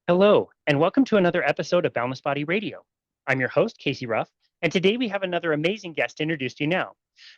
Hello, and welcome to another episode of Boundless Body Radio. I'm your host, Casey Ruff, and today we have another amazing guest to introduce to you now.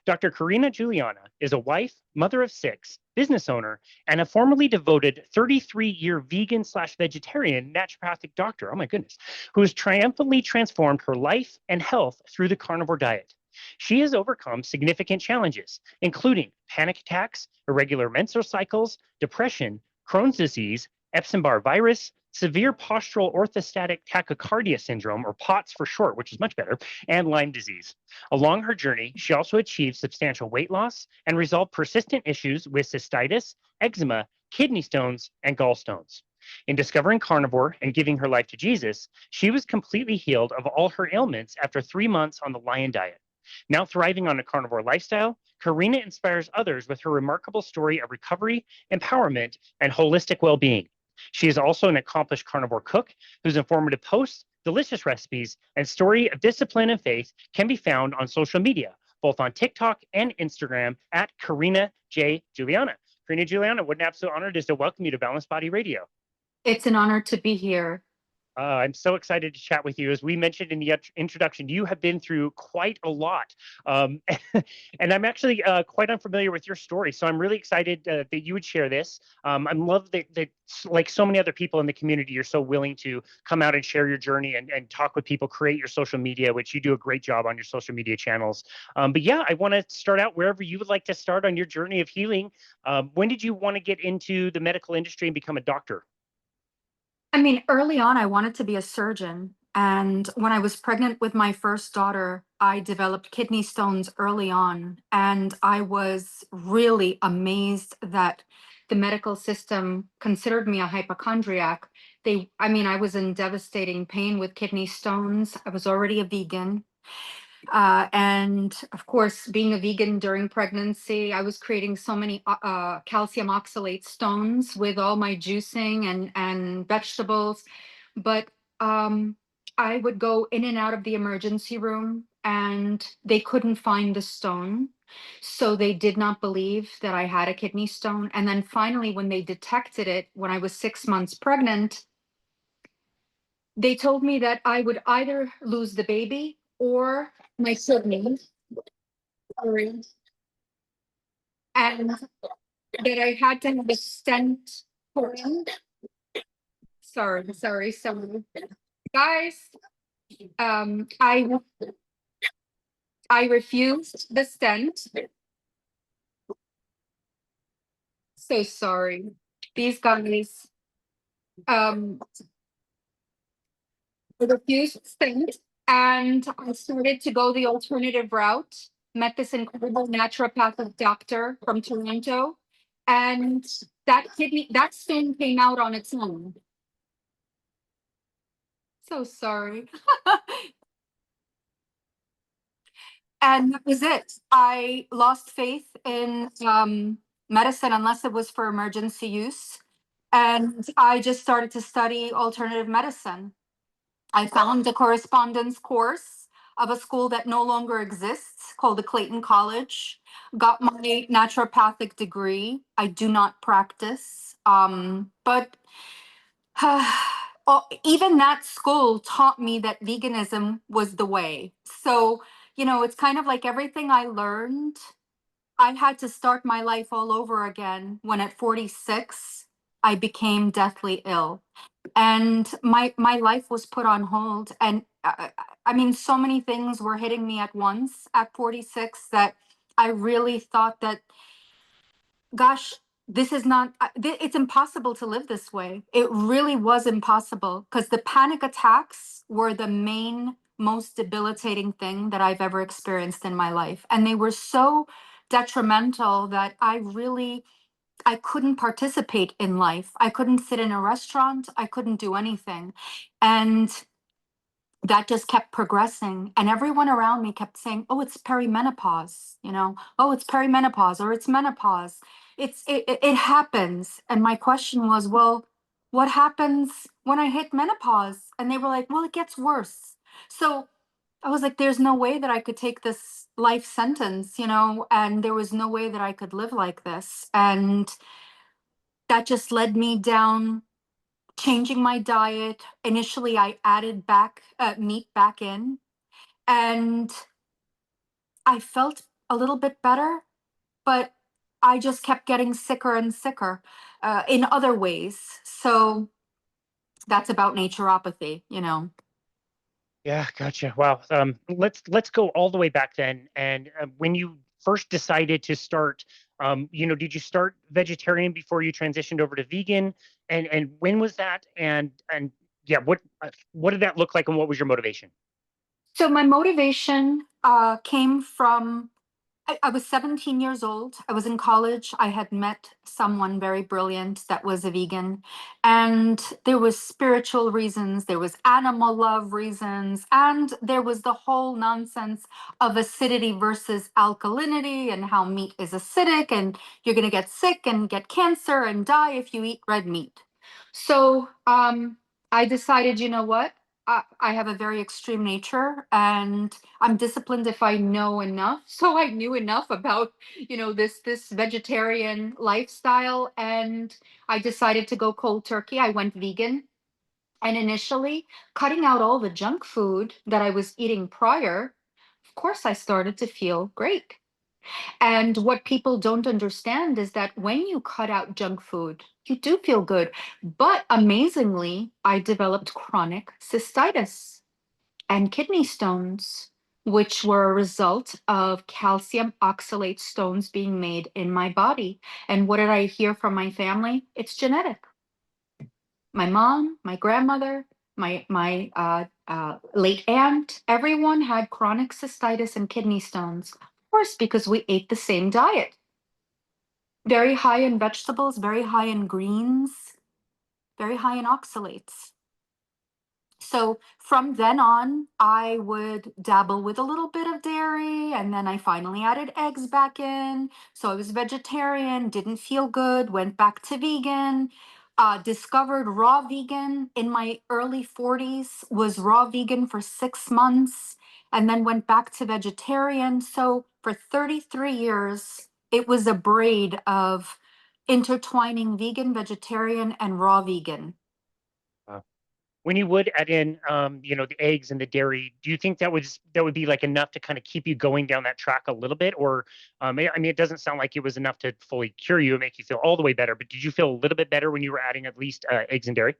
Dr. Karina Juliana is a wife, mother of six, business owner, and a formerly devoted 33-year vegan slash vegetarian naturopathic doctor, oh my goodness, who has triumphantly transformed her life and health through the carnivore diet. She has overcome significant challenges, including panic attacks, irregular menstrual cycles, depression, Crohn's disease, Epstein-Barr virus, severe postural orthostatic tachycardia syndrome, or POTS for short, which is much better, and Lyme disease. Along her journey, she also achieved substantial weight loss and resolved persistent issues with cystitis, eczema, kidney stones, and gallstones. In discovering carnivore and giving her life to Jesus, she was completely healed of all her ailments after 3 months on the lion diet. Now thriving on a carnivore lifestyle, Karina inspires others with her remarkable story of recovery, empowerment, and holistic well-being. She is also an accomplished carnivore cook whose informative posts, delicious recipes, and story of discipline and faith can be found on social media, both on TikTok and Instagram at Karina J. Juliana. Karina Juliana, what an absolute honor it is to welcome you to Balanced Body Radio. It's an honor to be here. I'm so excited to chat with you. As we mentioned in the introduction, you have been through quite a lot. Um, and I'm actually quite unfamiliar with your story. So I'm really excited that you would share this. I love that, like so many other people in the community, you're so willing to come out and share your journey and talk with people, create your social media, which you do a great job on your social media channels. But yeah, I want to start out wherever you would like to start on your journey of healing. When did you want to get into the medical industry and become a doctor? I mean, early on, I wanted to be a surgeon. And when I was pregnant with my first daughter, I developed kidney stones early on. And I was really amazed that the medical system considered me a hypochondriac. I was in devastating pain with kidney stones. I was already a vegan. And of course, being a vegan during pregnancy, I was creating so many calcium oxalate stones with all my juicing and vegetables. But um, I would go in and out of the emergency room and they couldn't find the stone. So they did not believe that I had a kidney stone. And then finally, when they detected it, when I was 6 months pregnant, they told me that I would either lose the baby or my kidney. Sorry. And that I had to have a stent put in. Sorry. Guys, um, I I refused the stent. So sorry. These guys, um, I refused the stent, and I started to go the alternative route. Met this incredible naturopathic doctor from Toronto, and that stone came out on its own. So sorry. And that was it. I lost faith in medicine unless it was for emergency use. And I just started to study alternative medicine. I found a correspondence course of a school that no longer exists called the Clayton College, got my naturopathic degree. I do not practice, but even that school taught me that veganism was the way. So, it's kind of like everything I learned, I had to start my life all over again when at 46, I became deathly ill. And my life was put on hold. And I mean, so many things were hitting me at once at 46 that I really thought that, gosh, this is not, it's impossible to live this way. It really was impossible because the panic attacks were the main, most debilitating thing that I've ever experienced in my life. And they were so detrimental that I couldn't participate in life. I couldn't sit in a restaurant. I couldn't do anything. And that just kept progressing. And everyone around me kept saying, oh, it's perimenopause, oh, it's perimenopause or it's menopause. It happens. And my question was, well, what happens when I hit menopause? And they were like, well, it gets worse. So I was like, there's no way that I could take this life sentence, and there was no way that I could live like this. And that just led me down changing my diet. Initially, I added back meat back in, and I felt a little bit better, but I just kept getting sicker and sicker in other ways. So that's about naturopathy. Yeah, gotcha. Wow. Let's go all the way back then. And when you first decided to start, did you start vegetarian before you transitioned over to vegan? And when was that? And yeah, what did that look like, and what was your motivation? So my motivation came from I was 17 years old. I was in college. I had met someone very brilliant that was a vegan. And there was spiritual reasons, there was animal love reasons, and there was the whole nonsense of acidity versus alkalinity and how meat is acidic and you're going to get sick and get cancer and die if you eat red meat. So I decided, you know what? I have a very extreme nature and I'm disciplined if I know enough. So I knew enough about, this vegetarian lifestyle, and I decided to go cold turkey. I went vegan. And initially, cutting out all the junk food that I was eating prior, of course I started to feel great. And what people don't understand is that when you cut out junk food, you do feel good. But amazingly, I developed chronic cystitis and kidney stones, which were a result of calcium oxalate stones being made in my body. And what did I hear from my family? It's genetic. My mom, my grandmother, my late aunt, everyone had chronic cystitis and kidney stones. Of course, because we ate the same diet. Very high in vegetables, very high in greens, very high in oxalates. So from then on, I would dabble with a little bit of dairy, and then I finally added eggs back in. So I was vegetarian, didn't feel good, went back to vegan, discovered raw vegan in my early 40s, was raw vegan for 6 months, and then went back to vegetarian. So for 33 years, it was a braid of intertwining vegan, vegetarian, and raw vegan. Uh, when you would add in, the eggs and the dairy, do you think that would be like enough to kind of keep you going down that track a little bit? Or, I mean, it doesn't sound like it was enough to fully cure you and make you feel all the way better. But did you feel a little bit better when you were adding at least eggs and dairy?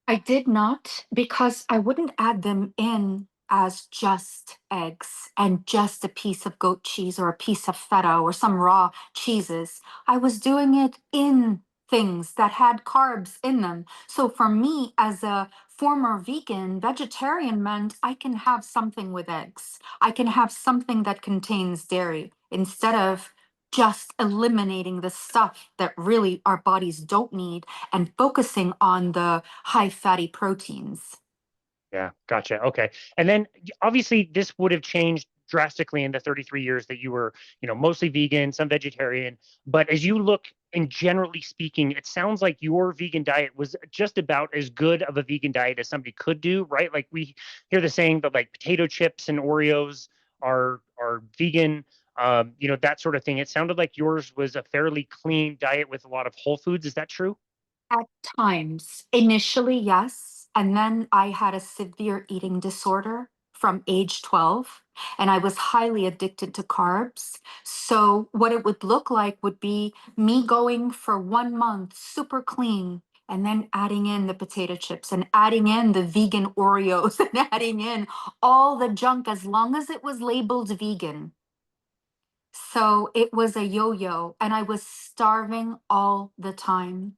I did not, because I wouldn't add them in as just eggs and just a piece of goat cheese or a piece of feta or some raw cheeses. I was doing it in things that had carbs in them. So for me, as a former vegan, vegetarian meant I can have something with eggs. I can have something that contains dairy instead of just eliminating the stuff that really our bodies don't need and focusing on the high fatty proteins. Yeah, gotcha. Okay. And then obviously this would have changed drastically in the 33 years that you were, mostly vegan, some vegetarian. But as you look and generally speaking, it sounds like your vegan diet was just about as good of a vegan diet as somebody could do, right? Like we hear the saying that like potato chips and Oreos are vegan, that sort of thing. It sounded like yours was a fairly clean diet with a lot of whole foods. Is that true? At times, initially, yes. And then I had a severe eating disorder from age 12, and I was highly addicted to carbs. So, what it would look like would be me going for 1 month super clean. And then adding in the potato chips and adding in the vegan Oreos and adding in all the junk as long as it was labeled vegan. So it was a yo yo, and I was starving all the time.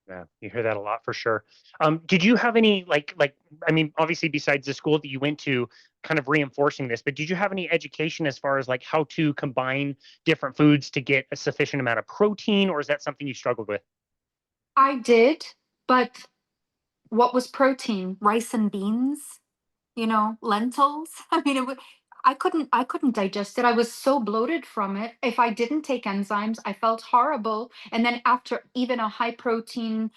Yeah, you hear that a lot for sure. Did you have any I mean, obviously besides the school that you went to, kind of reinforcing this, but did you have any education as far as like how to combine different foods to get a sufficient amount of protein, or is that something you struggled with? I did, but what was protein? Rice and beans, lentils. I mean, I couldn't digest it. I was so bloated from it. If I didn't take enzymes, I felt horrible. And then after even a high protein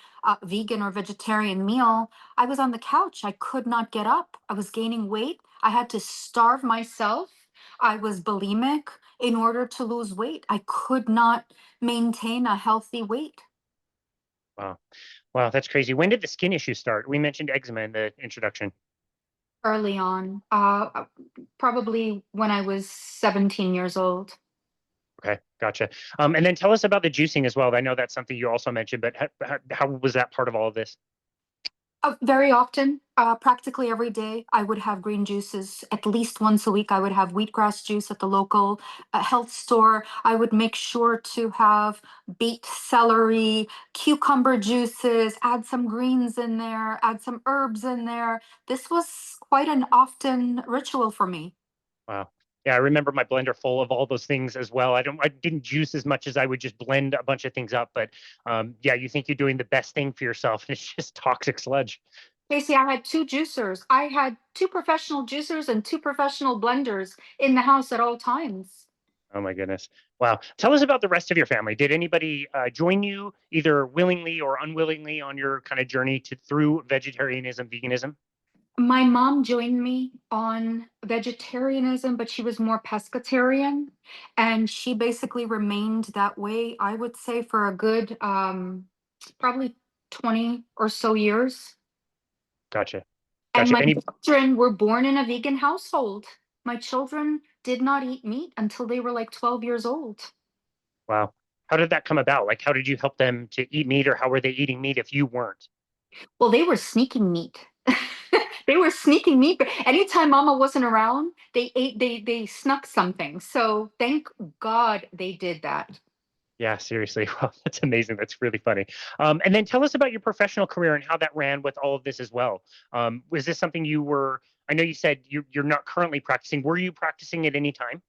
vegan or vegetarian meal, I was on the couch. I could not get up. I was gaining weight. I had to starve myself. I was bulimic in order to lose weight. I could not maintain a healthy weight. Wow. Wow, that's crazy. When did the skin issues start? We mentioned eczema in the introduction. Early on, probably when I was 17 years old. Okay, gotcha. And then tell us about the juicing as well. I know that's something you also mentioned, but how was that part of all of this? Very often, practically every day, I would have green juices. At least once a week, I would have wheatgrass juice at the local health store. I would make sure to have beet, celery, cucumber juices, add some greens in there, add some herbs in there. This was quite an often ritual for me. Wow. Yeah, I remember my blender full of all those things as well. I didn't juice as much as I would just blend a bunch of things up. But yeah, you think you're doing the best thing for yourself, and it's just toxic sludge. Casey, I had two juicers. I had two professional juicers and two professional blenders in the house at all times. Oh my goodness. Wow. Tell us about the rest of your family. Did anybody join you either willingly or unwillingly on your kind of journey to through vegetarianism, veganism? My mom joined me on vegetarianism, but she was more pescatarian. And she basically remained that way, I would say, for a good probably 20 or so years. Gotcha. And Gotcha. my Any children were born in a vegan household. My children did not eat meat until they were like 12 years old. Wow. How did that come about? Like, how did you help them to eat meat, or how were they eating meat if you weren't? Well, they were sneaking meat. They were sneaking meat. But anytime mama wasn't around, they snuck something. So thank God they did that. Yeah, seriously. Well, that's amazing. That's really funny. And then tell us about your professional career and how that ran with all of this as well. Was this something you were? I know you said you're not currently practicing. Were you practicing at any time?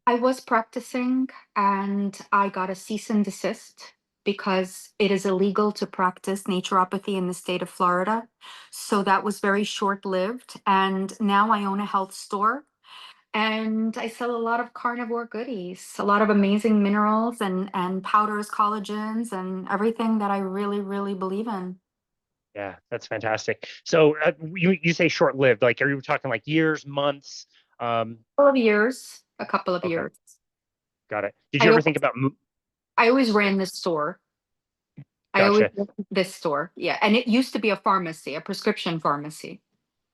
I was practicing and I got a cease and desist because it is illegal to practice naturopathy in the state of Florida. So that was very short-lived. And now I own a health store and I sell a lot of carnivore goodies, a lot of amazing minerals and powders, collagens, and everything that I really, really believe in. Yeah, that's fantastic. So you say short-lived. Like, are you talking like years, months? Um, Couple of years, a couple of okay, years. got it. Did you I ever always, think about? I always ran this store. I always Gotcha. ran this store. Yeah. And it used to be a pharmacy, a prescription pharmacy.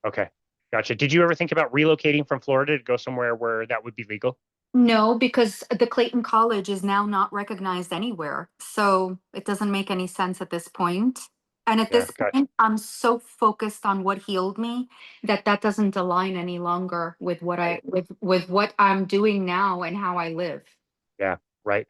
Okay, gotcha. Did you ever think about relocating from Florida to go somewhere where that would be legal? No, because the Clayton College is now not recognized anywhere. So it doesn't make any sense at this point. And at Yeah, this gotcha. point, I'm so focused on what healed me that that doesn't align any longer with what Right. with what I'm doing now and how I live. Yeah, right.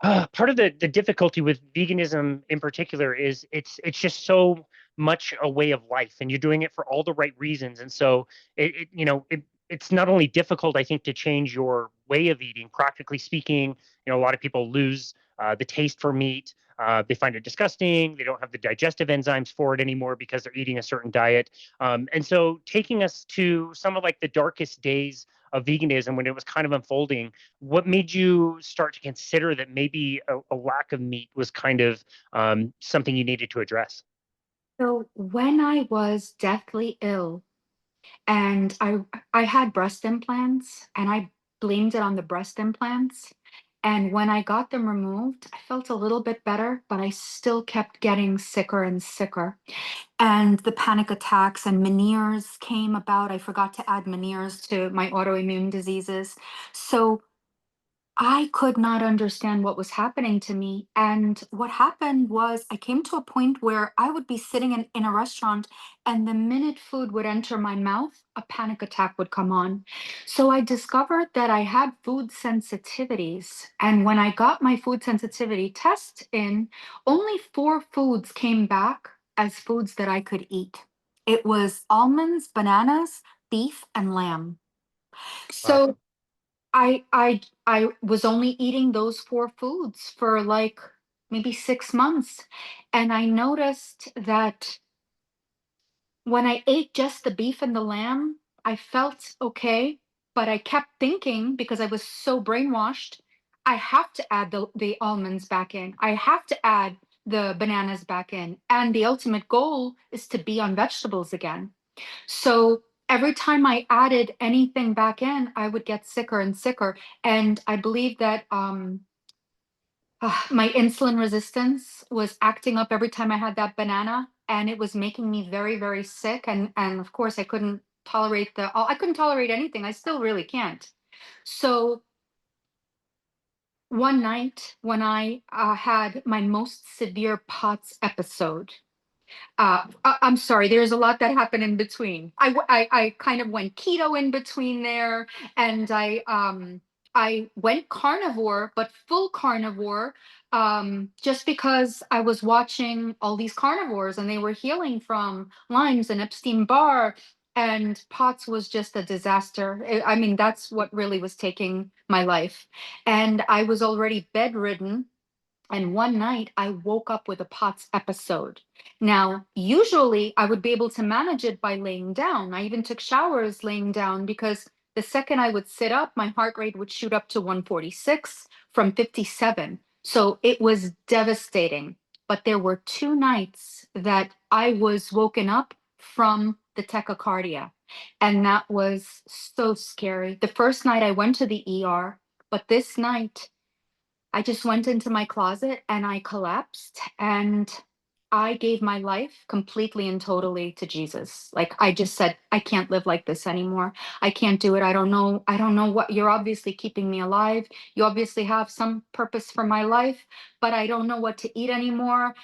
Part of the difficulty with veganism in particular is it's just so much a way of life, and you're doing it for all the right reasons. And so it's not only difficult, I think, to change your way of eating. Practically speaking, a lot of people lose the taste for meat. They find it disgusting. They don't have the digestive enzymes for it anymore because they're eating a certain diet. And so, taking us to some of like the darkest days of veganism when it was kind of unfolding, what made you start to consider that maybe a lack of meat was kind of something you needed to address? So when I was deathly ill and I had breast implants and I blamed it on the breast implants. And when I got them removed, I felt a little bit better, but I still kept getting sicker and sicker. And the panic attacks and Meniere's came about. I forgot to add Meniere's to my autoimmune diseases. So I could not understand what was happening to me. And what happened was I came to a point where I would be sitting in a restaurant, and the minute food would enter my mouth, a panic attack would come on. So I discovered that I had food sensitivities. And when I got my food sensitivity test in, only four foods came back as foods that I could eat. It was almonds, bananas, beef, and lamb. Wow. So I was only eating those four foods for like maybe 6 months. And I noticed that when I ate just the beef and the lamb, I felt okay, but I kept thinking because I was so brainwashed, I have to add the almonds back in. I have to add the bananas back in. And the ultimate goal is to be on vegetables again. So every time I added anything back in, I would get sicker and sicker. And I believe that My insulin resistance was acting up every time I had that banana, and it was making me very, very sick. And of course, I couldn't tolerate anything. I still really can't. So one night when I had my most severe POTS episode, I'm sorry, there's a lot that happened in between. I kind of went keto in between there, and I went carnivore, but full carnivore, just because I was watching all these carnivores and they were healing from Lyme's and Epstein-Barr, and POTS was just a disaster. I mean, that's what really was taking my life. And I was already bedridden, and one night I woke up with a POTS episode. Now, usually I would be able to manage it by laying down. I even took showers laying down because the second I would sit up, my heart rate would shoot up to 146 from 57. So it was devastating. But there were 2 nights that I was woken up from the tachycardia. And that was so scary. The first night I went to the ER, but this night I just went into my closet and I collapsed, and I gave my life completely and totally to Jesus. Like, I just said, I can't live like this anymore. I can't do it. I don't know. I don't know what you're obviously keeping me alive. You obviously have some purpose for my life, but I don't know what to eat anymore.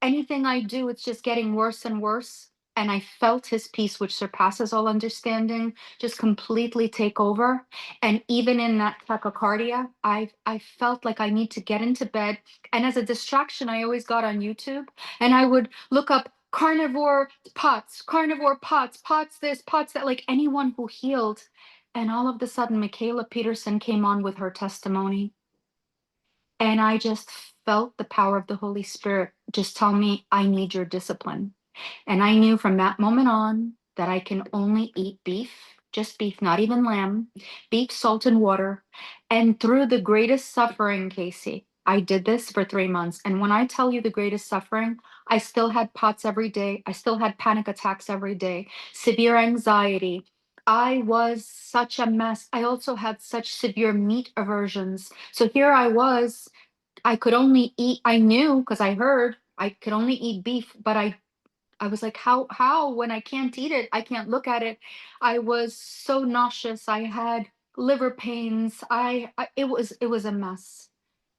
Anything I do, it's just getting worse and worse. And I felt his peace, which surpasses all understanding, just completely take over. And even in that tachycardia, I felt like I need to get into bed. And as a distraction, I always got on YouTube and I would look up carnivore pots, pots this, pots that, like anyone who healed. And all of a sudden, Michaela Peterson came on with her testimony. And I just felt the power of the Holy Spirit just tell me, I need your discipline. And I knew from that moment on that I can only eat beef, just beef, not even lamb, beef, salt, and water. And through the greatest suffering, Casey, I did this for 3 months. And when I tell you the greatest suffering, I still had POTS every day. I still had panic attacks every day, severe anxiety. I was such a mess. I also had such severe meat aversions. So here I was. I could only eat, I knew because I heard I could only eat beef, but I was like, how, when I can't eat it, I can't look at it. I was so nauseous. I had liver pains. It was a mess.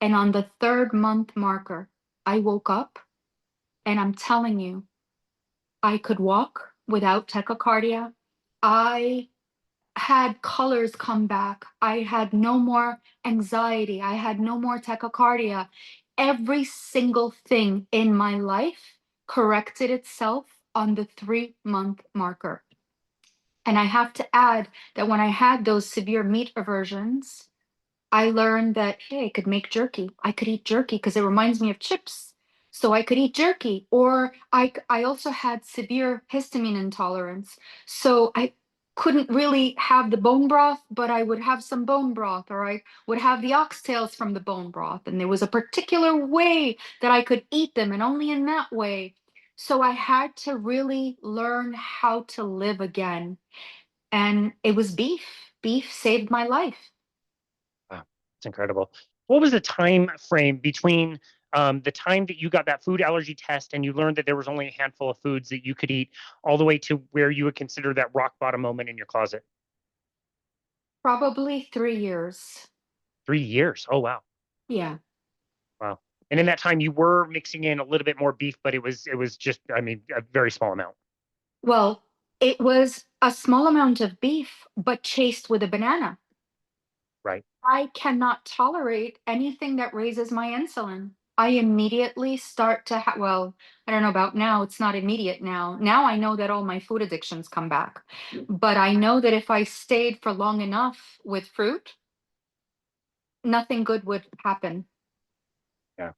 And on the 3rd month marker, I woke up, and I'm telling you, I could walk without tachycardia. I had colors come back. I had no more anxiety. I had no more tachycardia. Every single thing in my life corrected itself on the 3-month marker. And I have to add that when I had those severe meat aversions, I learned that, hey, I could make jerky. I could eat jerky because it reminds me of chips. So I could eat jerky. Or I also had severe histamine intolerance. So I couldn't really have the bone broth, but I would have some bone broth, or I would have the oxtails from the bone broth. And there was a particular way that I could eat them, and only in that way. So I had to really learn how to live again. And it was beef. Beef saved my life. Wow, it's incredible. What was the time frame between the time that you got that food allergy test and you learned that there was only a handful of foods that you could eat, all the way to where you would consider that rock bottom moment in your closet? Probably 3 years. 3 years. Oh, wow. Yeah. Wow. And in that time, you were mixing in a little bit more beef, but it was just, I mean, a very small amount, Well, it was a small amount of beef, but chased with a banana. right? I cannot tolerate anything that raises my insulin. I immediately start to have, well, I don't know about now, it's not immediate now. Now I know that all my food addictions come back. But I know that if I stayed for long enough with fruit, nothing good would happen. Yeah.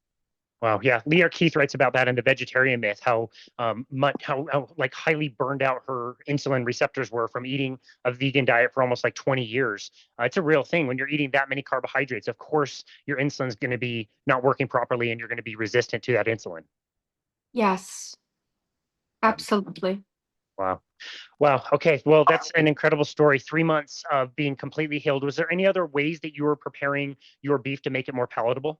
Wow. Yeah. Leah Keith writes about that in The Vegetarian Myth, how how like highly burned out her insulin receptors were from eating a vegan diet for almost like 20 years. It's a real thing when you're eating that many carbohydrates. Of course, your insulin's going to be not working properly and you're going to be resistant to that insulin. Yes, Yeah. absolutely. Wow. Wow. Okay. Well, that's an incredible story. 3 months of being completely healed. Was there any other ways that you were preparing your beef to make it more palatable?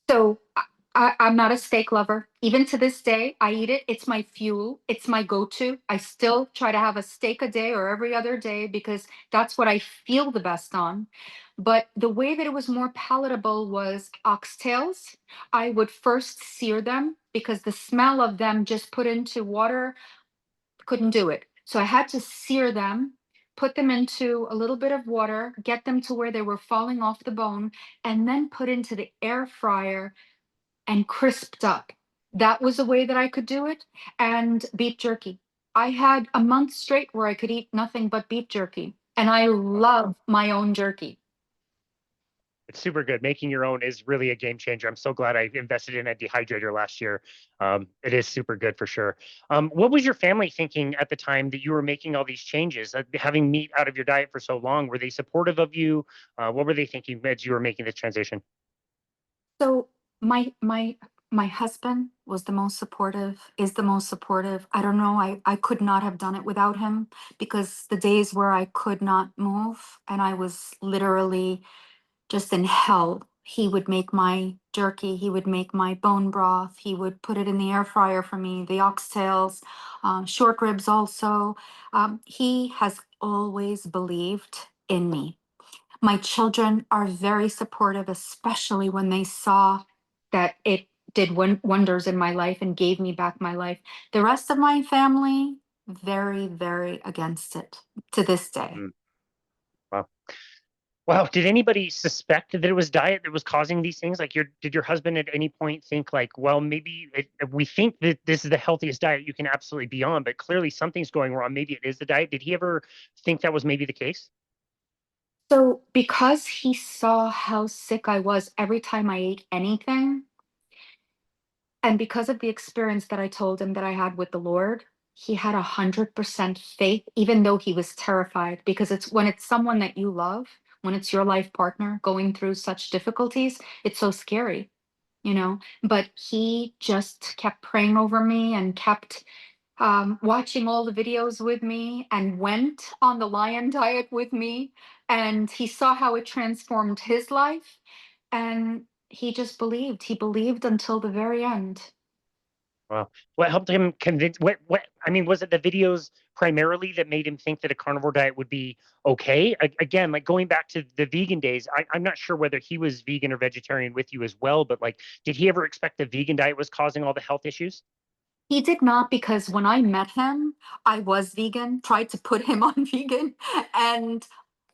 So I'm not a steak lover. Even to this day, I eat it. It's my fuel. It's my go-to. I still try to have a steak a day or every other day because that's what I feel the best on. But the way that it was more palatable was oxtails. I would first sear them because the smell of them just put into water couldn't do it. So I had to sear them, put them into a little bit of water, get them to where they were falling off the bone, and then put into the air fryer and crisped up. That was a way that I could do it. And beef jerky. I had a month straight where I could eat nothing but beef jerky. And I love my own jerky. It's super good. Making your own is really a game changer. I'm so glad I invested in a dehydrator last year. It is super good for sure. What was your family thinking at the time that you were making all these changes, having meat out of your diet for so long? Were they supportive of you? What were they thinking as you were making this transition? So my husband was the most supportive, is the most supportive. I don't know, I could not have done it without him because the days where I could not move and I was literally just in hell, he would make my jerky, he would make my bone broth, he would put it in the air fryer for me, the oxtails, short ribs also. He has always believed in me. My children are very supportive, especially when they saw that it did wonders in my life and gave me back my life. The rest of my family, very, very against it to this day. Mm, wow. Wow. Did anybody suspect that it was diet that was causing these things? Like, did your husband at any point think like, well, maybe we think that this is the healthiest diet you can absolutely be on, but clearly something's going wrong. Maybe it is the diet. Did he ever think that was maybe the case? So, because he saw how sick I was every time I ate anything, and because of the experience that I told him that I had with the Lord, he had 100% faith, even though he was terrified. Because it's when it's someone that you love, when it's your life partner going through such difficulties, it's so scary, you know. But he just kept praying over me and kept watching all the videos with me and went on the lion diet with me. And he saw how it transformed his life. And he just believed. He believed until the very end. Wow. What helped him convince I mean, was it the videos primarily that made him think that a carnivore diet would be okay? Again, like going back to the vegan days, I'm not sure whether he was vegan or vegetarian with you as well, but like, did he ever expect the vegan diet was causing all the health issues? He did not because when I met him, I was vegan, tried to put him on vegan, and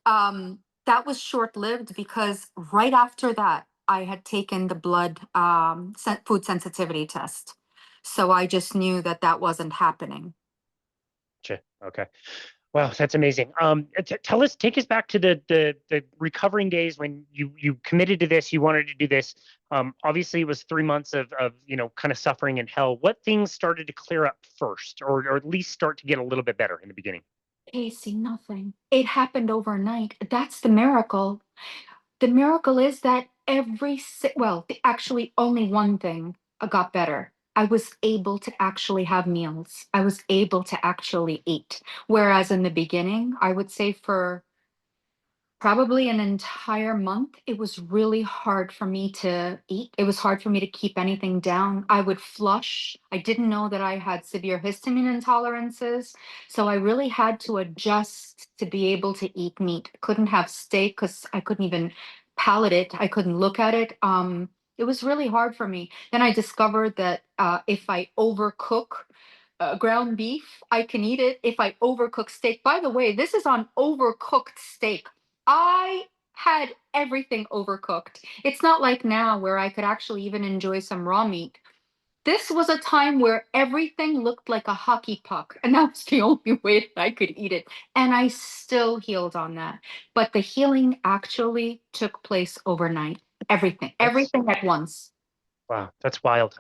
that was short-lived because right after that, I had taken the blood food sensitivity test. So I just knew that that wasn't happening. Gotcha. Okay. Wow, that's amazing. Tell us, take us back to the recovering days when you committed to this, you wanted to do this. Obviously, it was 3 months of kind of suffering and hell. What things started to clear up first, or at least start to get a little bit better in the beginning? Casey, nothing. It happened overnight. That's the miracle. The miracle is that actually only one thing got better. I was able to actually have meals. I was able to actually eat. Whereas in the beginning, I would say for probably an entire month, it was really hard for me to eat. It was hard for me to keep anything down. I would flush. I didn't know that I had severe histamine intolerances. So I really had to adjust to be able to eat meat. I couldn't have steak because I couldn't even palate it. I couldn't look at it. It was really hard for me. Then I discovered that if I overcook ground beef, I can eat it. If I overcook steak, by the way, this is on overcooked steak. I had everything overcooked. It's not like now where I could actually even enjoy some raw meat. This was a time where everything looked like a hockey puck, and that was the only way that I could eat it. And I still healed on that. But the healing actually took place overnight. Everything, That's everything at once. Wow, that's wild.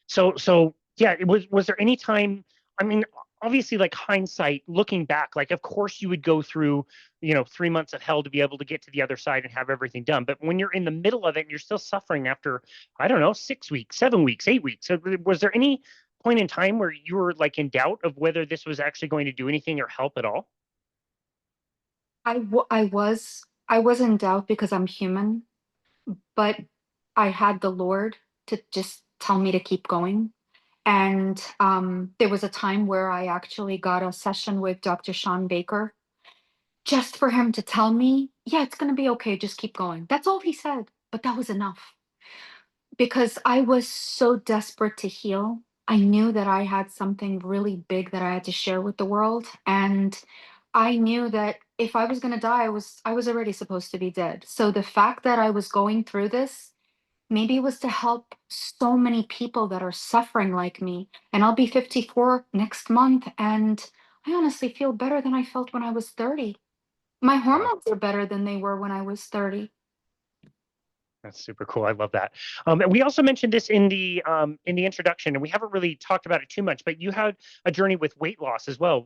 So yeah, was there any time? I mean, obviously, like hindsight, looking back, like of course you would go through, 3 months of hell to be able to get to the other side and have everything done. But when you're in the middle of it and you're still suffering after, I don't know, 6 weeks, 7 weeks, 8 weeks, so was there any point in time where you were like in doubt of whether this was actually going to do anything or help at all? I was in doubt because I'm human, but I had the Lord to just tell me to keep going. And there was a time where I actually got a session with Dr. Sean Baker just for him to tell me, yeah, it's going to be okay. Just keep going. That's all he said. But that was enough because I was so desperate to heal. I knew that I had something really big that I had to share with the world. And I knew that if I was going to die, I was already supposed to be dead. So the fact that I was going through this, maybe it was to help so many people that are suffering like me. And I'll be 54 next month. And I honestly feel better than I felt when I was 30. My Wow. hormones are better than they were when I was 30. That's super cool. I love that. And we also mentioned this in the introduction, and we haven't really talked about it too much. But you had a journey with weight loss as well.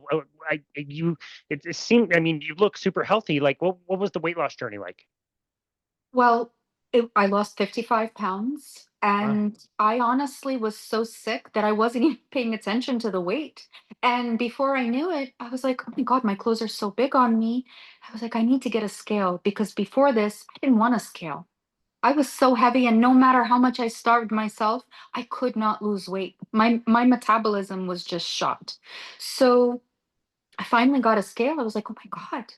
It seemed. I mean, you look super healthy. Like, what was the weight loss journey like? Well, I lost 55 pounds. Wow. And I honestly was so sick that I wasn't even paying attention to the weight. And before I knew it, I was like, oh my God, my clothes are so big on me. I was like, I need to get a scale because before this, I didn't want a scale. I was so heavy, and no matter how much I starved myself, I could not lose weight. My metabolism was just shot. So I finally got a scale. I was like, oh my God,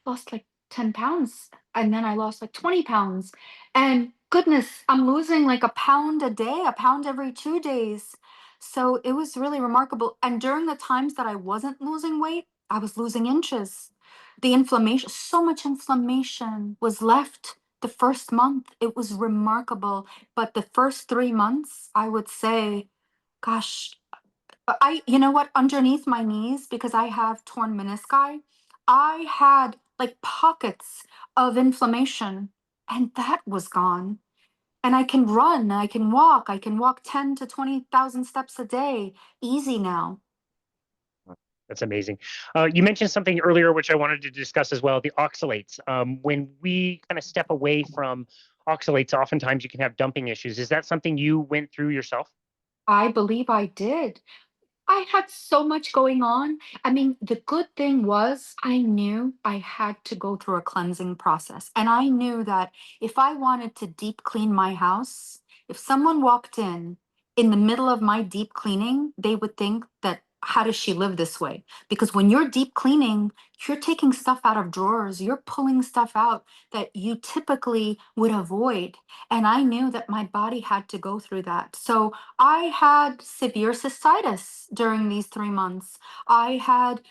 lost like 10 pounds. And then I lost like 20 pounds. And goodness, I'm losing like a pound a day, a pound every 2 days. So it was really remarkable. And during the times that I wasn't losing weight, I was losing inches. The inflammation, so much inflammation was left the first month. It was remarkable. But the first 3 months, I would say, gosh, you know what, underneath my knees, because I have torn menisci, I had like pockets of inflammation, and that was gone. And I can run, I can walk 10 to 20,000 steps a day, easy now. That's amazing. You mentioned something earlier, which I wanted to discuss as well, the oxalates. When we kind of step away from oxalates, oftentimes you can have dumping issues. Is that something you went through yourself? I believe I did. I had so much going on. I mean, the good thing was I knew I had to go through a cleansing process. And I knew that if I wanted to deep clean my house, if someone walked in the middle of my deep cleaning, they would think that, how does she live this way? Because when you're deep cleaning, you're taking stuff out of drawers, you're pulling stuff out that you typically would avoid. And I knew that my body had to go through that. So I had severe cystitis during these 3 months. I had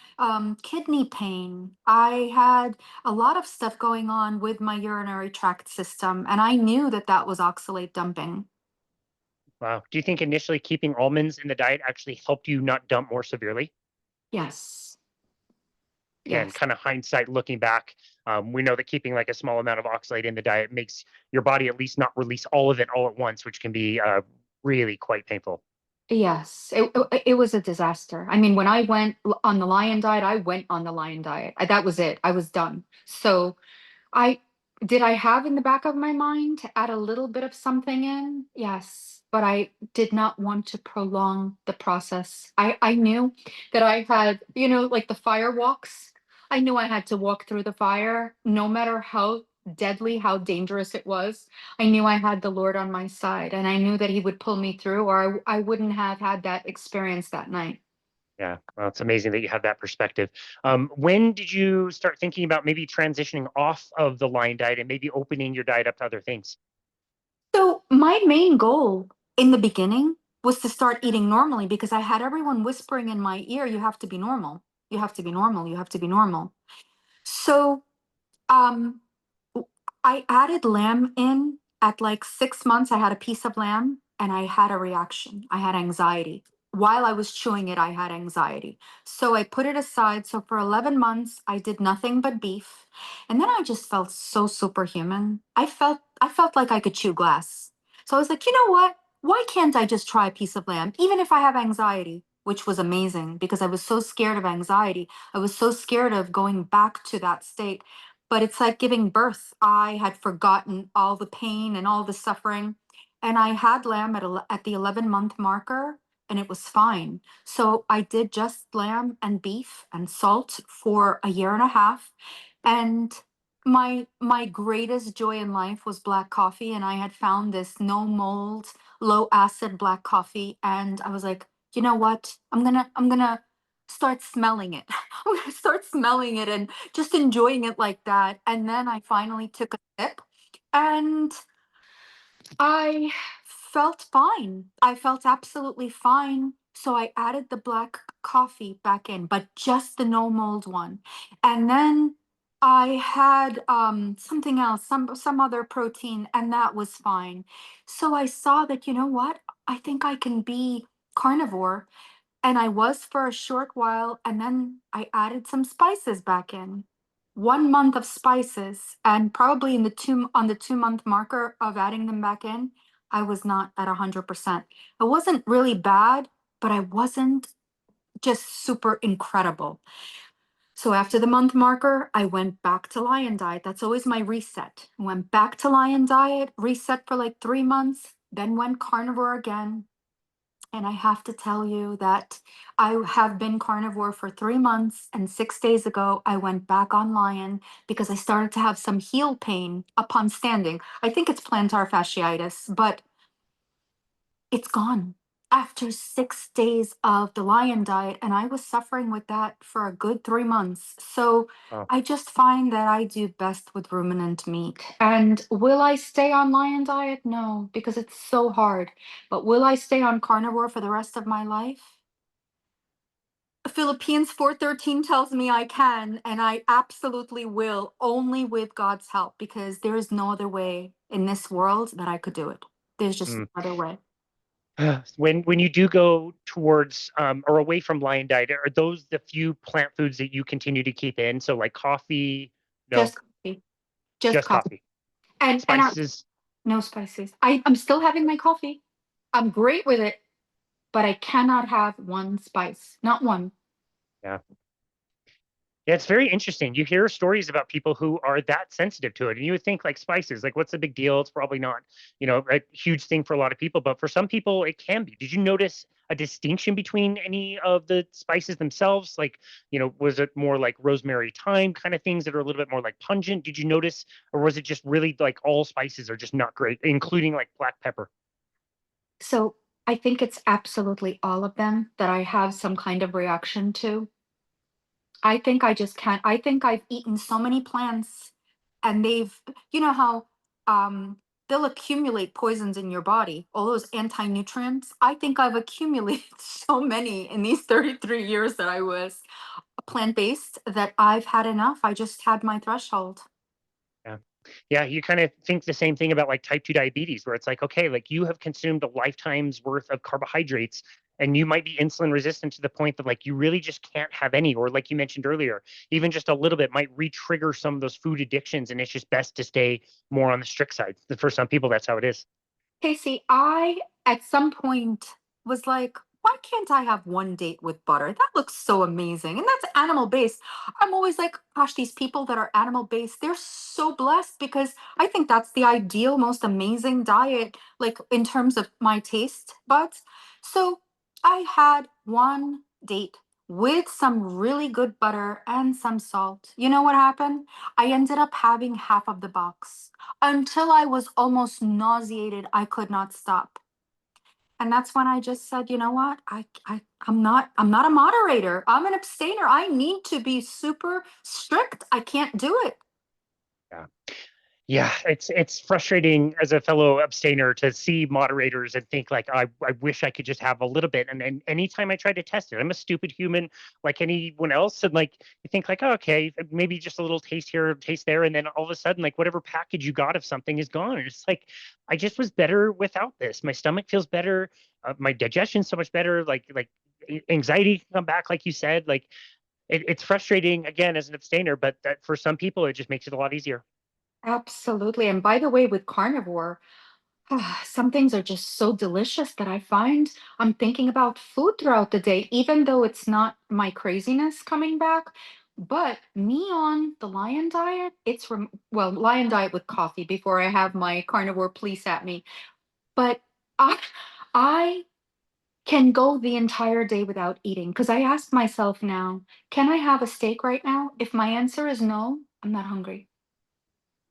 kidney pain. I had a lot of stuff going on with my urinary tract system, and I knew that that was oxalate dumping. Wow. Do you think initially keeping almonds in the diet actually helped you not dump more severely? Yes, Again, yes, kind of hindsight looking back, we know that keeping like a small amount of oxalate in the diet makes your body at least not release all of it all at once, which can be really quite painful. yes. It was a disaster. I mean, when I went on the lion diet, I went on the lion diet. That was it. I was done. So I I have in the back of my mind to add a little bit of something in? Yes, but I did not want to prolong the process. I knew that I had, like the fire walks. I knew I had to walk through the fire, no matter how deadly, how dangerous it was. I knew I had the Lord on my side, and I knew that He would pull me through, or I wouldn't have had that experience that night. Yeah, well, it's amazing that you have that perspective. When did you start thinking about maybe transitioning off of the line diet and maybe opening your diet up to other things? So my main goal in the beginning was to start eating normally because I had everyone whispering in my ear, you have to be normal. You have to be normal. You have to be normal. So um I added lamb in at like 6 months. I had a piece of lamb and I had a reaction. I had anxiety. While I was chewing it, I had anxiety. So I put it aside. So for 11 months, I did nothing but beef. And then I just felt so superhuman. I felt like I could chew glass. So I was like, you know what? Why can't I just try a piece of lamb, even if I have anxiety? Which was amazing because I was so scared of anxiety. I was so scared of going back to that state, but it's like giving birth. I had forgotten all the pain and all the suffering. And I had lamb at the 11-month marker, and it was fine. So I did just lamb and beef and salt for a year and a half. And My greatest joy in life was black coffee, and I had found this no mold, low acid black coffee, and I was like, you know what? I'm gonna start smelling it. I'm gonna start smelling it and just enjoying it like that. And then I finally took a sip, and I felt fine. I felt absolutely fine. So I added the black coffee back in, but just the no mold one. And then I had something else, some other protein, and that was fine. So I saw that, you know what? I think I can be carnivore. And I was for a short while, and then I added some spices back in. 1 month of spices, and probably in the two on the 2 month marker of adding them back in, I was not at 100%. It wasn't really bad, but I wasn't just super incredible. So after the month marker, I went back to lion diet. That's always my reset. Went back to lion diet, reset for like 3 months, then went carnivore again. And I have to tell you that I have been carnivore for 3 months, and 6 days ago, I went back on lion because I started to have some heel pain upon standing. I think it's plantar fasciitis, but it's gone after 6 days of the lion diet. And I was suffering with that for a good 3 months. So Oh, I just find that I do best with ruminant meat. And will I stay on lion diet? No, because it's so hard. But will I stay on carnivore for the rest of my life? Philippines 413 tells me I can, and I absolutely will, only with God's help, because there is no other way in this world that I could do it. There's just no mm. other way. When you do go towards or away from lion diet, are those the few plant foods that you continue to keep in? So like coffee, no, Just coffee. Just just coffee. coffee, And spices. no spices. I'm still having my coffee. I'm great with it, but I cannot have one spice. Not one. Yeah. Yeah, it's very interesting. You hear stories about people who are that sensitive to it, and you would think like spices, like what's the big deal? It's probably not, a huge thing for a lot of people, but for some people it can be. Did you notice a distinction between any of the spices themselves? Like, was it more like rosemary, thyme kind of things that are a little bit more like pungent? Did you notice, or was it just really like all spices are just not great, including like black pepper? So I think it's absolutely all of them that I have some kind of reaction to. I think I just can't. I think I've eaten so many plants, and you know how they'll accumulate poisons in your body, all those anti-nutrients. I think I've accumulated so many in these 33 years that I was plant-based that I've had enough. I just had my threshold. Yeah. Yeah, you kind of think the same thing about like type 2 diabetes, where it's like, okay, like you have consumed a lifetime's worth of carbohydrates and you might be insulin resistant to the point that like you really just can't have any, or like you mentioned earlier, even just a little bit might re-trigger some of those food addictions, and it's just best to stay more on the strict side. For some people, that's how it is. Casey, I at some point was like, why can't I have one date with butter? That looks so amazing. And that's animal based. I'm always like, gosh, these people that are animal based, they're so blessed, because I think that's the ideal, most amazing diet, like in terms of my taste buds. So I had one date with some really good butter and some salt. You know what happened? I ended up having half of the box until I was almost nauseated. I could not stop. And that's when I just said, you know what? I'm not a moderator. I'm an abstainer. I need to be super strict. I can't do it. Yeah. Yeah, it's frustrating as a fellow abstainer to see moderators and think like I wish I could just have a little bit. And then anytime I try to test it, I'm a stupid human like anyone else. And like you think like, oh, okay, maybe just a little taste here, taste there, and then all of a sudden, like whatever package you got of something is gone. And it's like I just was better without this. My stomach feels better, my digestion's so much better. Like anxiety can come back, like you said. Like it's frustrating again as an abstainer, but that for some people it just makes it a lot easier. Absolutely. And by the way, with carnivore, some things are just so delicious that I find I'm thinking about food throughout the day, even though it's not my craziness coming back. But me on the lion diet, well, lion diet with coffee before I have my carnivore police at me. But I, I can go the entire day without eating, because I ask myself now, can I have a steak right now? If my answer is no, I'm not hungry.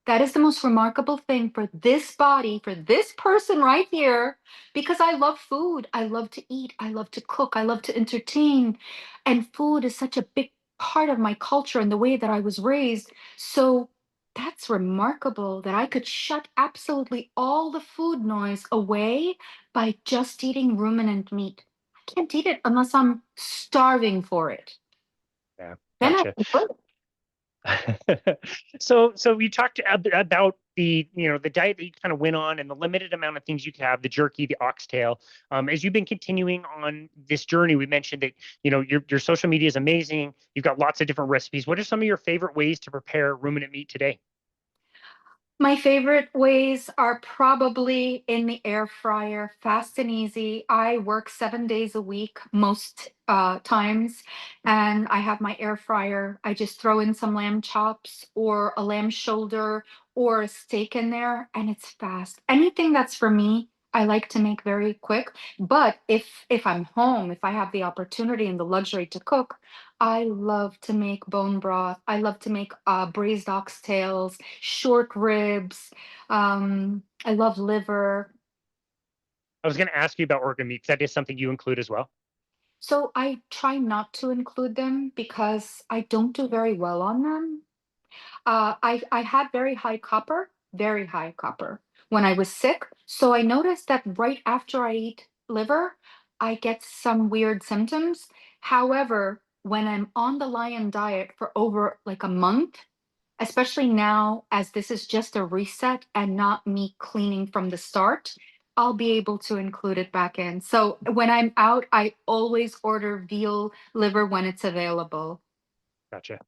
That is the most remarkable thing for this body, for this person right here, because I love food. I love to eat. I love to cook. I love to entertain. And food is such a big part of my culture and the way that I was raised. So that's remarkable that I could shut absolutely all the food noise away by just eating ruminant meat. I can't eat it unless I'm starving for it. Yeah, Then I gotcha. can cook. So we talked about the diet that you kind of went on and the limited amount of things you could have, the jerky, the oxtail. As you've been continuing on this journey, we mentioned that your social media is amazing. You've got lots of different recipes. What are some of your favorite ways to prepare ruminant meat today? My favorite ways are probably in the air fryer, fast and easy. I work 7 days a week most times, and I have my air fryer. I just throw in some lamb chops or a lamb shoulder or a steak in there, and it's fast. Anything that's for me, I like to make very quick. But if I'm home, if I have the opportunity and the luxury to cook, I love to make bone broth. I love to make braised oxtails, short ribs. I love liver. I was going to ask you about organ meats. That is something you include as well. So I try not to include them because I don't do very well on them. I had very high copper when I was sick. So I noticed that right after I eat liver, I get some weird symptoms. However, when I'm on the lion diet for over like a month, especially now as this is just a reset and not me cleaning from the start, I'll be able to include it back in. So when I'm out, I always order veal liver when it's available. Gotcha.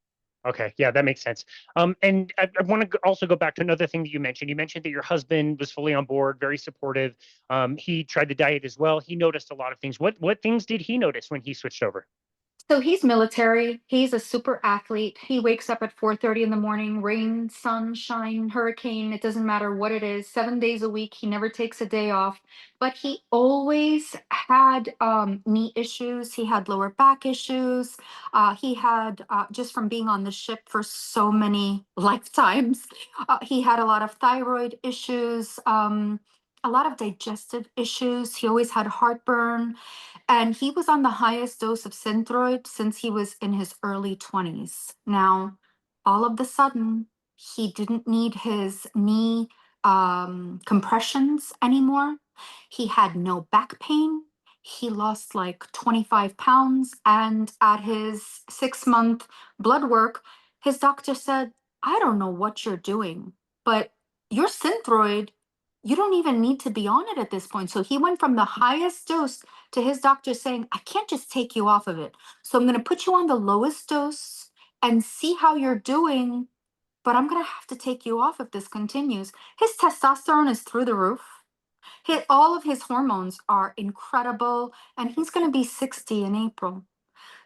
Okay, yeah, that makes sense. And I want to also go back to another thing that you mentioned. You mentioned that your husband was fully on board, very supportive. He tried the diet as well. He noticed a lot of things. What things did he notice when he switched over? So he's military. He's a super athlete. He wakes up at 4:30 in the morning, rain, sunshine, hurricane, it doesn't matter what it is, 7 days a week. He never takes a day off. But he always had knee issues. He had lower back issues. He had just from being on the ship for so many lifetimes. He had a lot of thyroid issues, a lot of digestive issues. He always had heartburn. And he was on the highest dose of Synthroid since he was in his early 20s. Now, all of the sudden, he didn't need his knee compressions anymore. He had no back pain. He lost like 25 pounds. And at his 6 month blood work, his doctor said, I don't know what you're doing, but your Synthroid, you don't even need to be on it at this point. So he went from the highest dose to his doctor saying, I can't just take you off of it. So I'm going to put you on the lowest dose and see how you're doing, but I'm going to have to take you off if this continues. His testosterone is through the roof. All of his hormones are incredible, and he's going to be 60 in April.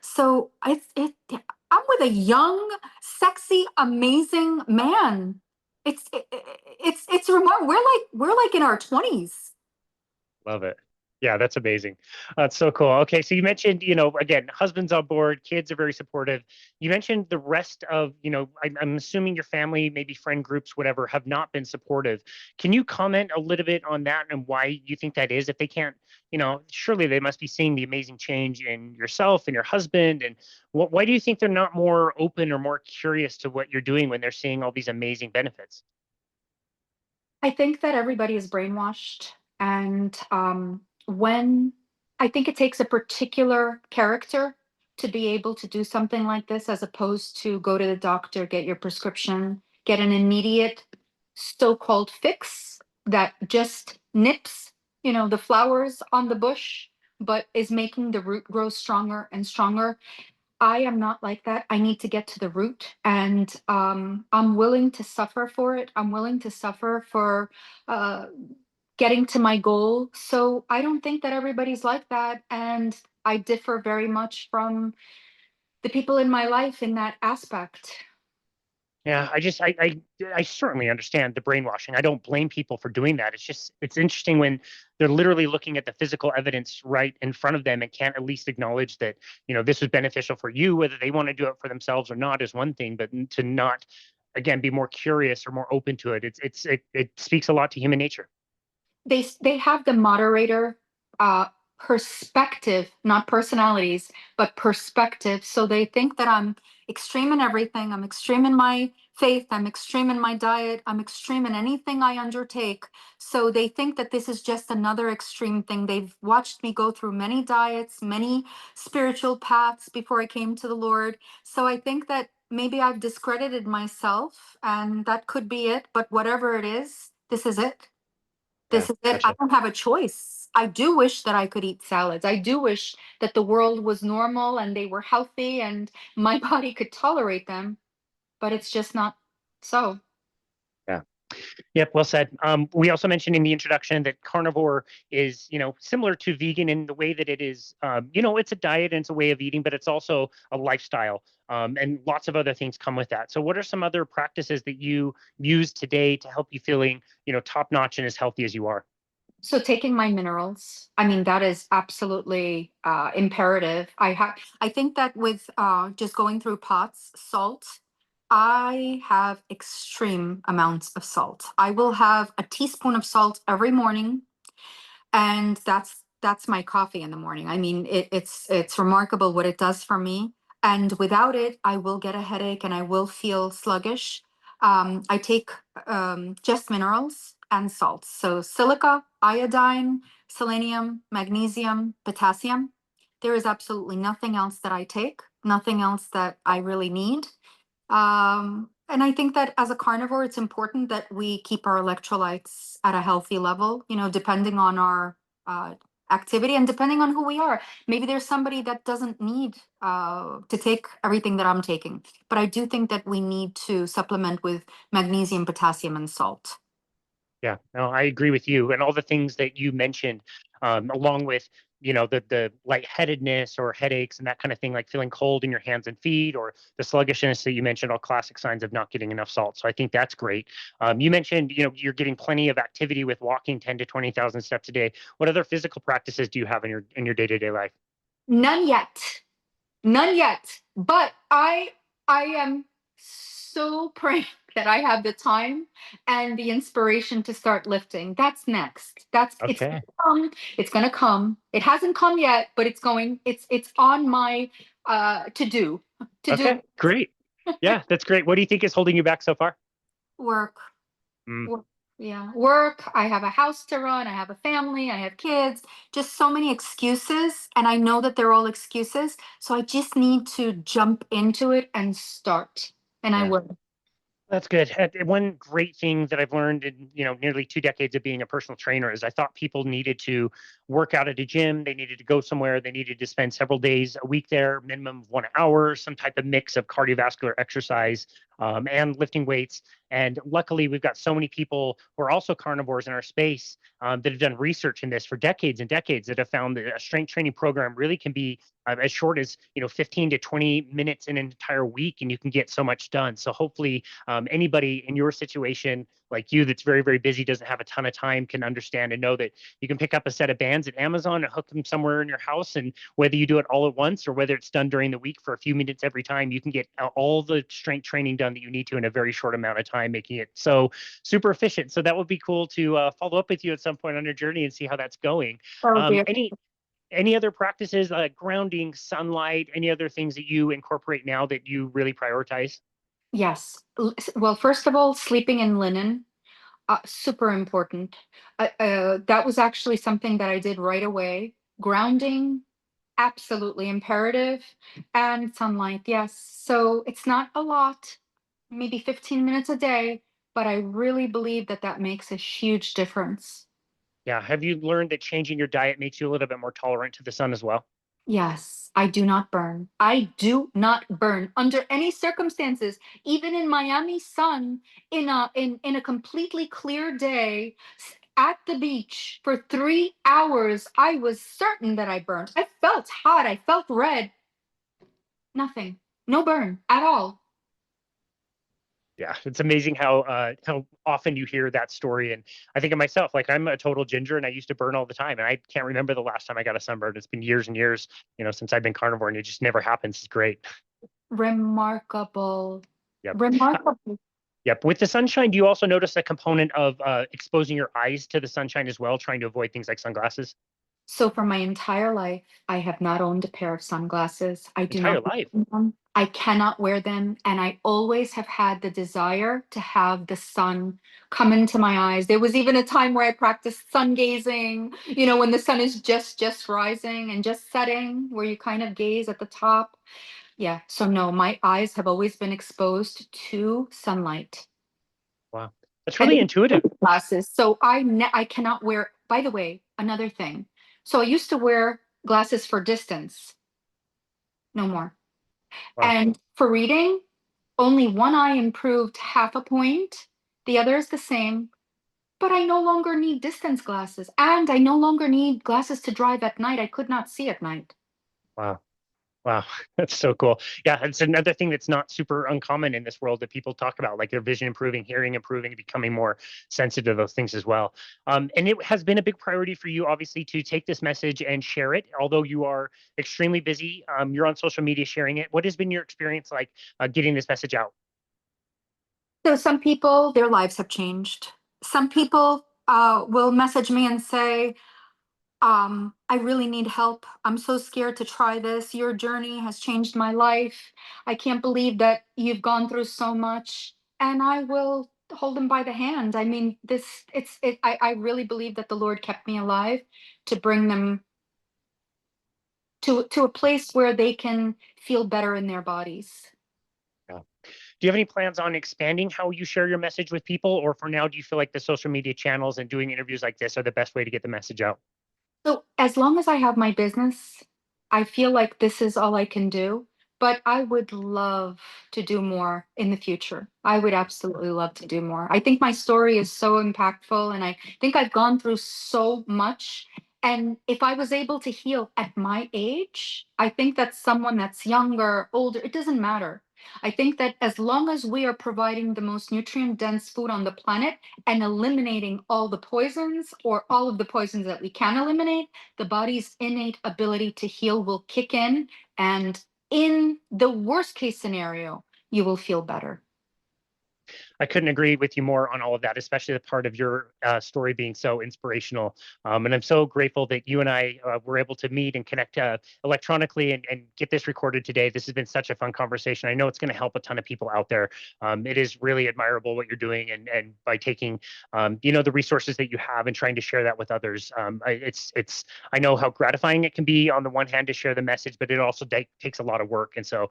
So I'm with a young, sexy, amazing man. It's remarkable. We're like in our 20s. Love it. Yeah, that's amazing. That's so cool. Okay, so you mentioned, again, husband's on board, kids are very supportive. You mentioned the rest of, I'm assuming your family, maybe friend groups, whatever, have not been supportive. Can you comment a little bit on that and why you think that is? If they can't, surely they must be seeing the amazing change in yourself and your husband. And why do you think they're not more open or more curious to what you're doing when they're seeing all these amazing benefits? I think that everybody is brainwashed. And when I think it takes a particular character to be able to do something like this, as opposed to go to the doctor, get your prescription, get an immediate so called fix that just nips, the flowers on the bush, but is making the root grow stronger and stronger. I am not like that. I need to get to the root, and I'm willing to suffer for it. I'm willing to suffer for uh, getting to my goal. So I don't think that everybody's like that, and I differ very much from the people in my life in that aspect. Yeah, I certainly understand the brainwashing. I don't blame people for doing that. It's interesting when they're literally looking at the physical evidence right in front of them and can't at least acknowledge that, this was beneficial for you. Whether they want to do it for themselves or not is one thing, but to not again, be more curious or more open to it. It speaks a lot to human nature. They have the moderator perspective, not personalities, but perspective. So they think that I'm extreme in everything. I'm extreme in my faith. I'm extreme in my diet. I'm extreme in anything I undertake. So they think that this is just another extreme thing. They've watched me go through many diets, many spiritual paths before I came to the Lord. So I think that maybe I've discredited myself, and that could be it. But whatever it is, this is it. Yeah, This is it. I gotcha. don't have a choice. I do wish that I could eat salads. I do wish that the world was normal and they were healthy and my body could tolerate them, but it's just not so. Yeah. Yep, well said. We also mentioned in the introduction that carnivore is, similar to vegan in the way that it is, it's a diet and it's a way of eating, but it's also a lifestyle, and lots of other things come with that. So, what are some other practices that you use today to help you feeling, top notch and as healthy as you are? So taking my minerals, I mean, that is absolutely imperative. I think that with just going through pots, salt, I have extreme amounts of salt. I will have a teaspoon of salt every morning, and that's my coffee in the morning. I mean, it's remarkable what it does for me. And without it, I will get a headache and I will feel sluggish. I take just minerals and salts, so silica, iodine, selenium, magnesium, potassium. There is absolutely nothing else that I take, nothing else that I really need. And I think that as a carnivore, it's important that we keep our electrolytes at a healthy level, depending on our uh, activity and depending on who we are. Maybe there's somebody that doesn't need to take everything that I'm taking, but I do think that we need to supplement with magnesium, potassium, and salt. Yeah, no, I agree with you. And all the things that you mentioned, along with, the lightheadedness or headaches and that kind of thing, like feeling cold in your hands and feet, or the sluggishness that you mentioned, all classic signs of not getting enough salt. So I think that's great. You mentioned, you're getting plenty of activity with walking 10 to 20,000 steps a day. What other physical practices do you have in your day-to-day life? None yet. None yet. But I am so praying that I have the time and the inspiration to start lifting. That's next. That's it's gonna Okay. come. It's gonna come. It hasn't come yet, but it's going. It's on my to do. To do Okay, great. Yeah, that's great. What do you think is holding you back so far? work. Mm, Work. Yeah, work. I have a house to run. I have a family. I have kids. Just so many excuses. And I know that they're all excuses. So I just need to jump into it and start. And I yeah. will. That's good. One great thing that I've learned in, nearly 2 decades of being a personal trainer is I thought people needed to work out at a gym. They needed to go somewhere. They needed to spend several days a week there, minimum of 1 hour, some type of mix of cardiovascular exercise, and lifting weights. And luckily, we've got so many people who are also carnivores in our space, that have done research in this for decades and decades, that have found that a strength training program really can be as short as 15 to 20 minutes in an entire week, and you can get so much done. So hopefully, anybody in your situation, like you, that's very, very busy, doesn't have a ton of time, can understand and know that you can pick up a set of bands at Amazon and hook them somewhere in your house. And whether you do it all at once or whether it's done during the week for a few minutes every time, you can get all the strength training done that you need to in a very short amount of time, making it so super efficient. So that would be cool to follow up with you at some point on your journey and see how that's going. Oh Um, dear. any any other practices like grounding, sunlight, any other things that you incorporate now that you really prioritize? Yes. Well, first of all, sleeping in linen, super important. That was actually something that I did right away. Grounding, absolutely imperative. And sunlight, yes. So it's not a lot, maybe 15 minutes a day, but I really believe that that makes a huge difference. Yeah. Have you learned that changing your diet makes you a little bit more tolerant to the sun as well? Yes, I do not burn. I do not burn under any circumstances. Even in Miami sun, in a completely clear day at the beach for 3 hours, I was certain that I burned. I felt hot. I felt red. Nothing. No burn at all. Yeah, it's amazing how often you hear that story. And I think of myself, like I'm a total ginger, and I used to burn all the time, and I can't remember the last time I got a sunburn. It's been years and years, since I've been carnivore, and it just never happens. It's great. Remarkable. Yep. Remarkable. Yep. With the sunshine, do you also notice a component of exposing your eyes to the sunshine as well, trying to avoid things like sunglasses? So for my entire life, I have not owned a pair of sunglasses. I do Entire not life. wear them. I cannot wear them. And I always have had the desire to have the sun come into my eyes. There was even a time where I practiced sun gazing, when the sun is just rising and just setting, where you kind of gaze at the top. Yeah. So no, my eyes have always been exposed to sunlight. Wow. That's And really intuitive. glasses. So I cannot wear, by the way, another thing. So I used to wear glasses for distance, no more. Wow. And for reading, only one eye improved half a point, the other is the same, but I no longer need distance glasses. And I no longer need glasses to drive at night. I could not see at night. Wow. Wow, that's so cool. Yeah, it's another thing that's not super uncommon in this world that people talk about, like their vision improving, hearing improving, becoming more sensitive to those things as well. And it has been a big priority for you, obviously, to take this message and share it. Although you are extremely busy, you're on social media sharing it. What has been your experience like getting this message out? So some people, their lives have changed. Some people will message me and say, I really need help. I'm so scared to try this. Your journey has changed my life. I can't believe that you've gone through so much. And I will hold them by the hand. I mean, I really believe that the Lord kept me alive to bring them to a place where they can feel better in their bodies. Yeah. Do you have any plans on expanding how you share your message with people, or for now, do you feel like the social media channels and doing interviews like this are the best way to get the message out? So as long as I have my business, I feel like this is all I can do. But I would love to do more in the future. I would absolutely love to do more. I think my story is so impactful, and I think I've gone through so much. And if I was able to heal at my age, I think that someone that's younger, older, it doesn't matter. I think that as long as we are providing the most nutrient dense food on the planet, and eliminating all the poisons or all of the poisons that we can eliminate, the body's innate ability to heal will kick in. And in the worst case scenario, you will feel better. I couldn't agree with you more on all of that, especially the part of your story being so inspirational. And I'm so grateful that you and I were able to meet and connect electronically and get this recorded today. This has been such a fun conversation. I know it's going to help a ton of people out there. It is really admirable what you're doing, and by taking the resources that you have and trying to share that with others. I know how gratifying it can be on the one hand to share the message, but it also takes a lot of work. And so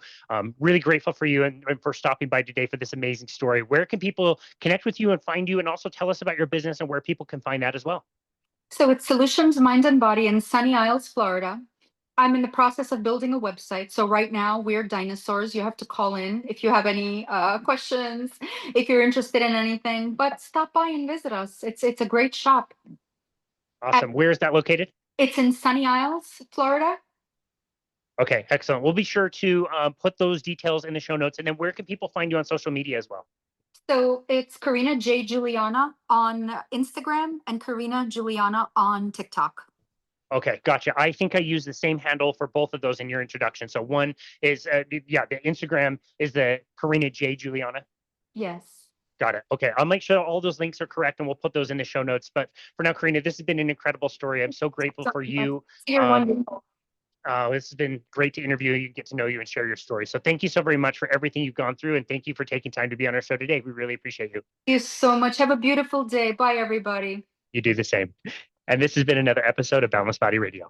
really grateful for you and for stopping by today for this amazing story. Where can people connect with you and find you, and also tell us about your business and where people can find that as well? So it's Solutions Mind and Body in Sunny Isles, Florida. I'm in the process of building a website. So right now we're dinosaurs. You have to call in if you have any questions, if you're interested in anything. But stop by and visit us. It's a great shop. Awesome. Where is that located? It's in Sunny Isles, Florida. Okay, excellent. We'll be sure to put those details in the show notes. And then where can people find you on social media as well? So it's Karina J. Juliana on Instagram and Karina Juliana on TikTok. Okay, gotcha. I think I use the same handle for both of those in your introduction. So one is, the Instagram is the Karina J. Juliana. Yes. Got it. Okay, I'll make sure all those links are correct, and we'll put those in the show notes. But for now, Karina, this has been an incredible story. I'm so grateful for you. You're wonderful. This has been great to interview you, get to know you, and share your story. So thank you so very much for everything you've gone through, and thank you for taking time to be on our show today. We really appreciate you. Thank you so much. Have a beautiful day. Bye, everybody. You do the same. And this has been another episode of Boundless Body Radio.